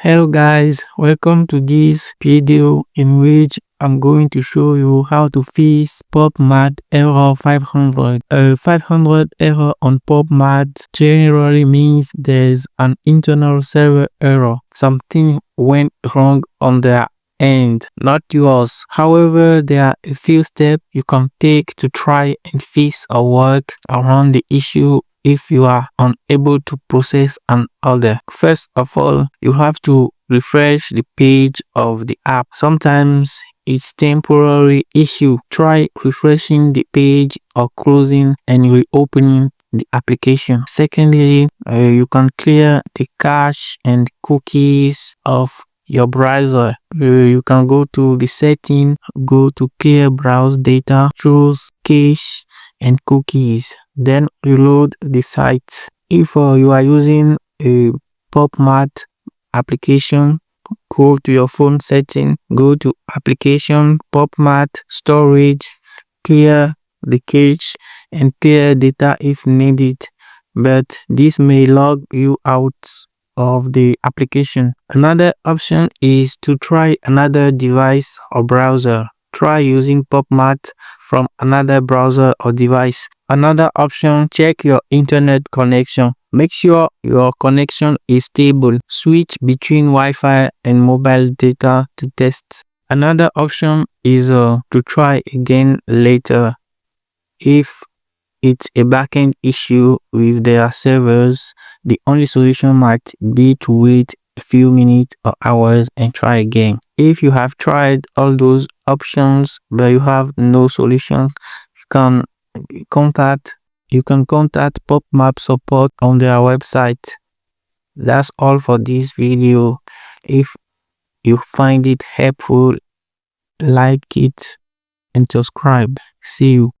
Hello guys, welcome to this video in which I'm going to show you how to fix Pop Mart Error 500. 500 error on Pop Mart generally means there's an internal server error. Something went wrong on their end, not yours. However, there are a few steps you can take to try and fix or work around the issue if you are unable to process an order. First of all, you have to refresh the page of the app. Sometimes it's temporary issue. Try refreshing the page or closing and reopening the application. Secondly, you can clear the cache and cookies of your browser. You can go to the setting, go to clear browse data, choose cache and cookies, then reload the site. If you are using a Pop Mart application, go to your phone setting, go to application, Pop Mart, storage, clear the cache and clear data if needed, but this may log you out of the application. Another option is to try another device or browser. Try using Pop Mart from another browser or device. Another option, check your internet connection. Make sure your connection is stable. Switch between Wi-Fi and mobile data to test. Another option is to try again later. If it's a backend issue with their servers, the only solution might be to wait a few minutes or hours and try again. If you have tried all those options but you have no solutions, you can contact Pop Mart support on their website. That's all for this video. If you find it helpful, like it and subscribe. See you.